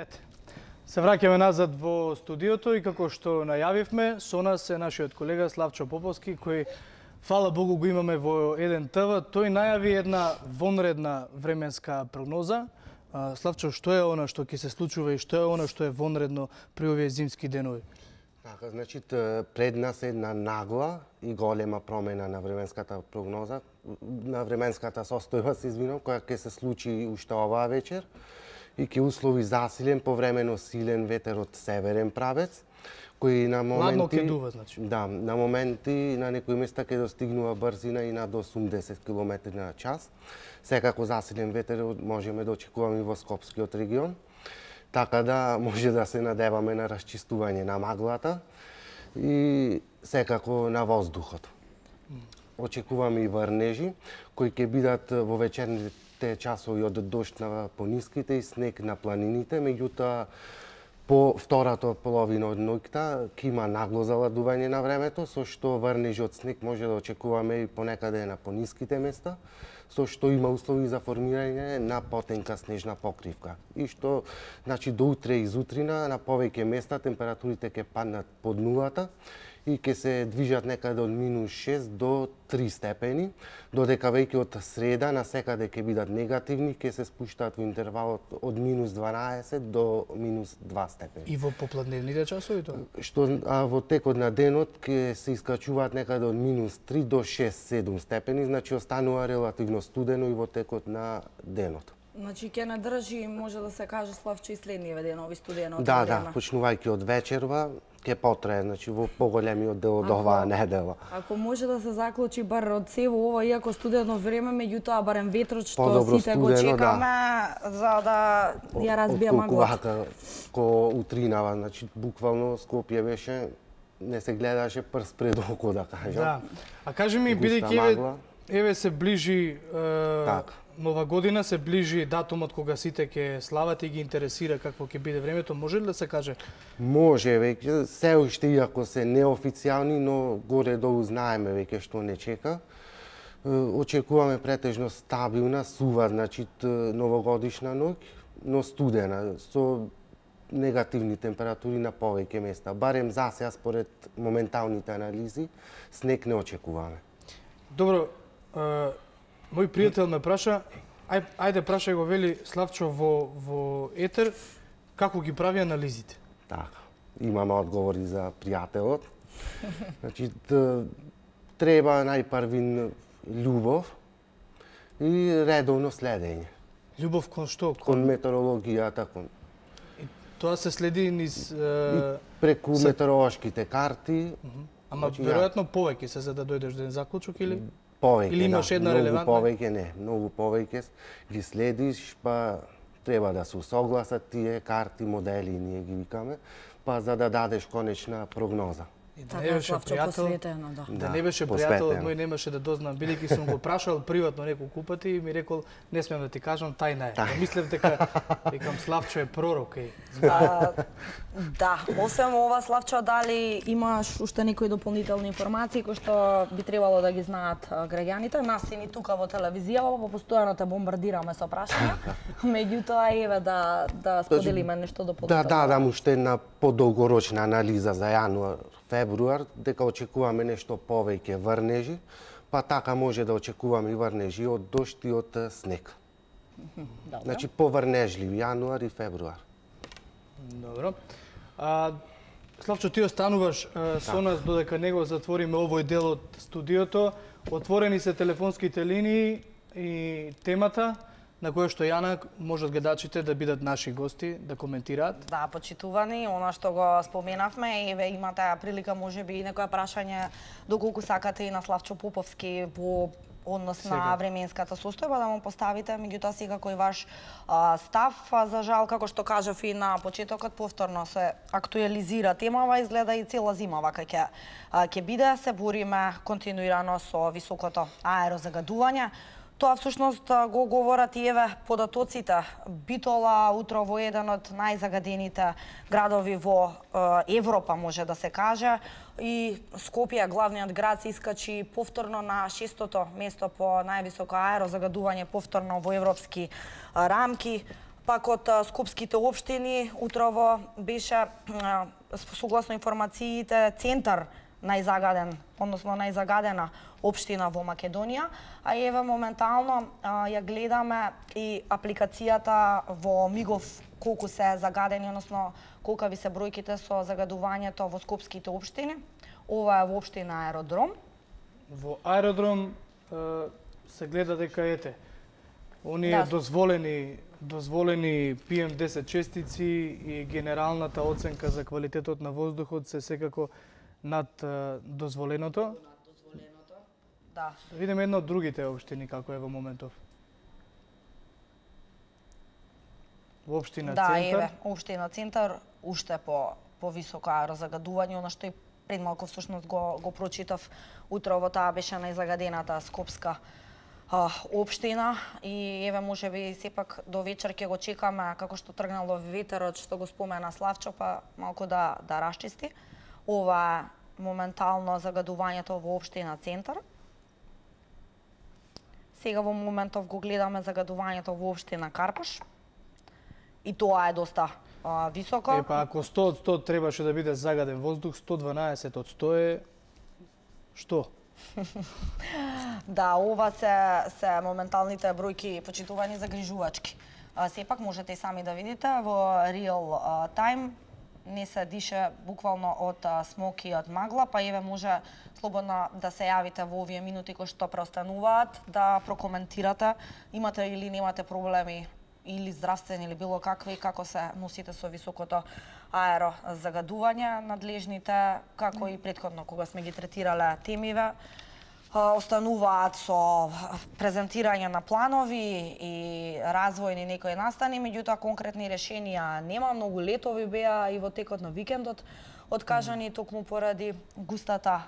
Ете, се враќаме назад во студиото и како што најавивме, со нас е нашиот колега Славчо Поповски, кој, фала Богу, го имаме во Еден ТВ. Тој најави една вонредна временска прогноза. Славчо, што е она што ќе се случува и што е она што е вонредно при овие зимски денови? Така, значи, пред нас е една нагла и голема промена на временската прогноза, на временската состојба, се извинувам, која ќе се случи уште оваа вечер и ќе услови засилен, повремено силен ветер од северен правец, кој на моменти... Ладно ќе дува, значи. Да, на моменти на некои места ќе достигнува брзина и над 80 км на час. Секако засилен ветер можеме да очекуваме и во Скопскиот регион. Така да може да се надеваме на расчистување на маглата и секако на воздухот. Очекуваме и врнежи, кои ќе бидат во вечерните часови од дожд на пониските и снег на планините, меѓутоа по втората половина од ноќта ќе има нагло заладување на времето, со што врнежи од снег може да очекуваме и понекаде на пониските места, со што има услови за формирање на потенка снежна покривка. И што, значи, до утре и изутрина на повеќе места температурите ќе паднат под нулата и ќе се движат некаде од -6 до 3 степени, додека веќе од среда на секаде ќе бидат негативни, ќе се спуштаат во интервалот од -12 до -2 степени. И во попладневните часови тоа? Што во текот на денот ќе се искачуваат некаде од -3 до 6-7 степени, значи останува релативно студено и во текот на денот. Значи ќе надржи, може да се каже, Славчо, и следниве денови студено Да, време. да, почнувајќи од вечерва, ќе потрае, значи во поголемиот дел од оваа недела. Ако може да се заклучи бар од сево ова, иако студено време, меѓутоа барем ветрот што Подобро сите го студено, чекаме, за да ја разбија Отколку маглот. вака, ко утринава, значи буквално Скопје беше, не се гледаше прст пред око, да кажам. Да. А кажи ми, Густа бидејќи магла. еве се ближи Така. нова година, се ближи датумот кога сите ќе слават и ги интересира какво ќе биде времето, може ли да се каже? Може веќе, се уште иако се неофицијални, но горе-долу знаеме веќе што не чека. Очекуваме претежно стабилна, сува, значи новогодишна ноќ, но студена, со негативни температури на повеќе места. Барем за сега, според моменталните анализи, снег не очекуваме. Добро, мој пријател ме праша, ајде прашај го, вели Славчо во етер, како ги прави анализите? Така, имаме одговори за пријателот. Значи, треба најпрвин љубов и редовно следење. Љубов кон што? Кон метеорологијата, кон... Тоа се следи низ... преку метеоролошките карти. Ама Значи, веројатно повеќе се за да дојдеш до еден заклучок или? Повеќе, Или имаш да, една многу релевантна? повеќе не, многу повеќе ги следиш, па треба да се усогласат тие карти, модели, ние ги викаме, па за да дадеш конечна прогноза. И да Така не е, беше Славчо, пријател, посветено, да. да Да, не беше посветено. пријателот мој, немаше да дознам, бидејќи сум го прашал приватно неколку пати и ми рекол не смеам да ти кажам, тајна е. Да мислев дека викам Славчо е пророк, Да, освен ова, Славчо, дали имаш уште некои дополнителни информации кои што би требало да ги знаат граѓаните? Нас и ни тука во телевизијава, постојано те бомбардираме со прашања, меѓутоа еве да споделиме нешто дополнително. Да дадам уште една подолгорочна анализа за јануар, февруар, дека очекуваме нешто повеќе врнежи, па така може да очекуваме и врнежи од дожд и од снег. Добро. Значи поврнежливи јануар и февруар. Добро. Славчо, ти остануваш со нас додека него затвориме овој дел од студиото. Отворени се телефонските линии и темата на која што Јана можат гледачите да бидат наши гости, да коментираат. Да, почитувани, она што го споменавме, еве имате прилика можеби и некоја прашање доколку сакате и на Славчо Поповски по однос на временската состојба да му поставите, меѓутоа секако и ваш став. За жал, како што кажав и на почетокот, повторно се актуализира темава, изгледа и цела зима вака ќе биде. Се бориме континуирано со високото аерозагадување. Тоа всушност го говорат и еве податоците. Битола утро во еден од најзагадените градови во Европа, може да се каже. И Скопје, главниот град, се искачи повторно на 6-то место по највисоко аерозагадување, повторно во европски рамки. Пак од скопските општини утрово беше, согласно информациите, центар најзагаден, односно најзагадена општина во Македонија, а еве моментално ја гледаме и апликацијата во Мигов колку се загадени, односно колкави се бројките со загадувањето во скопските општини. Ова е во општина Аеродром. Во Аеродром се гледа дека ете оние дозволени PM10 честици и генералната оценка за квалитетот на воздухот се секако над дозволеното. Да. Да видиме една од другите општини како е во моментов. Во општина Да, Центар. еве, општина Центар уште по високо аерозагадување, она што и пред малку всушност го прочитав утрово, таа беше најзагадената скопска општина и еве можеби сепак до вечер ќе го чекаме како што тргнало ветерот што го спомена Славчо, па малку да расчисти. Ова е моментално загадувањето во општина Центар. Сега во моментов го гледаме загадувањето во општина Карпош. И тоа е доста високо. Па ако 100 од 100 требаше да биде загаден воздух, 112 од 100 е што? Да, ова се моменталните бројки почитувани загрижувачки. Сепак можете и сами да видите во real time не се дише буквално од смок и од магла, па еве може слободно да се јавите во овие минути кои што преостануваат, да прокоментирате имате или немате проблеми или здравствени или било какви, како се носите со високото аерозагадување, надлежните, како и претходно кога сме ги третирале темиве, остануваат со презентирање на планови и развојни некои настани, меѓутоа конкретни решенија нема, многу летови беа и во текот на викендот откажани токму поради густата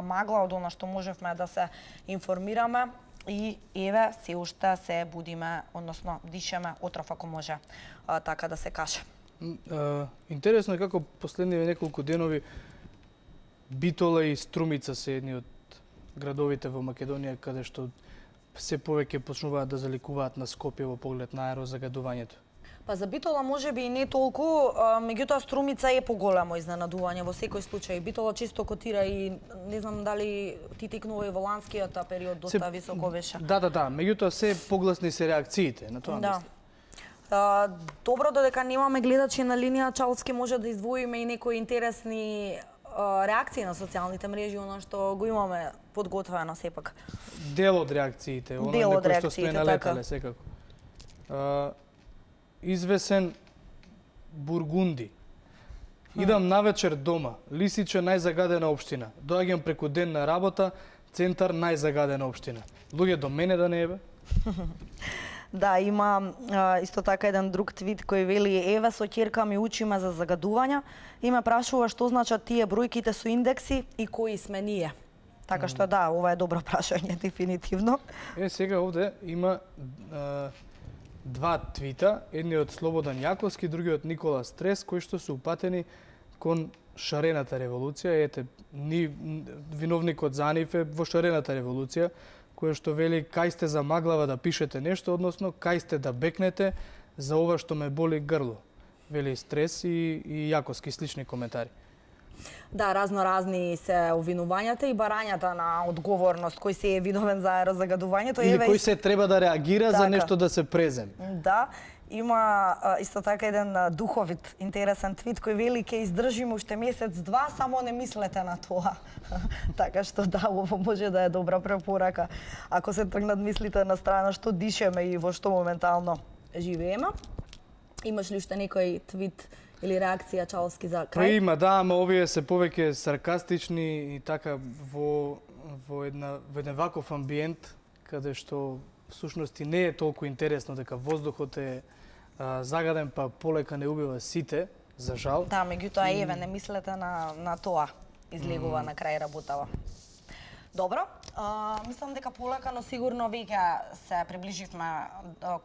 магла од она што можевме да се информираме. И еве се уште се будиме, односно дишеме отров ако може така да се каже. Интересно е како последниве неколку денови Битола и Струмица се едни од градовите во Македонија каде што се повеќе почнуваат да заликуваат на Скопје во поглед на аерозагадувањето. Па за Битола можеби и не толку, меѓутоа Струмица е поголемо изненадување во секој случај. Битола чисто котира и не знам дали ти текнува и во ланскиот период доста високо беше. Да, меѓутоа се погласни се реакциите, на тоа мислам. Добро додека немаме гледачи на линија, Чалски може да издвоиме и некои интересни реакции на социјалните мрежи, она што го имаме подготвено сепак. Дел од реакциите, она на кои што сме налетале секако. Извесен Бургунди. Идам навечер дома, Лисиче најзагадена општина. Доаѓам преку ден на работа, Центар најзагадена општина. Луѓе до мене да не ебе? Да, има исто така еден друг твит кој вели еве со ќерка ми учиме за загадувања и ме прашува што значат тие бројките со индекси и кои сме ние. Така што да, ова е добро прашање дефинитивно. Сега овде има два твита, едниот Слободан Јаковски, другиот Никола Стрес, кои што се упатени кон шарената револуција. Ете, виновникот за нив е во шарената револуција, која што вели кај сте за маглава да пишете нешто, односно кај сте да бекнете за ова што ме боли грло. Вели Стрес и Јаковски слични коментари. Да, разни се обвинувањата и барањата на одговорност, кој се е виновен за аерозагадувањето. Или кој се треба да реагира за нешто да се преземе. Да, има исто така еден духовит интересен твит кој вели ќе издржиме уште месец-два, само не мислете на тоа. Така што да, ова може да е добра препорака. Ако се тргнат мислите на страна што дишеме и во што моментално живееме. Имаш ли уште некој твит или реакција Чалски за крај? Има, да, ама овие се повеќе саркастични и така во еден ваков амбиент каде што всушност не е толку интересно дека воздухот е загаден па полека не убива сите, за жал. Да, меѓутоа еве не мислете на тоа, излегува на крај работава. Добро, мислам дека полека, но сигурно веќе се приближивме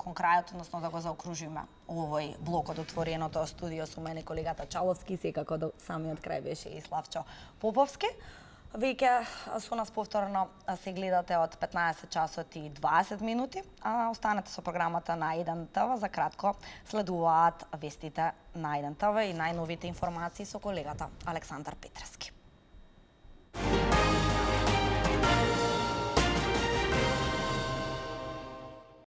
кон крајот, односно да го заокружиме овој блок од отвореното студио со мене колегата Чаловски, секако до самиот крај беше и Славчо Поповски. Веќе со нас повторно се гледате од 15 часот и 20 минути, а останете со програмата на 1 ТВ. За кратко следуваат вестите на 1 ТВ и најновите информации со колегата Александар Петрески.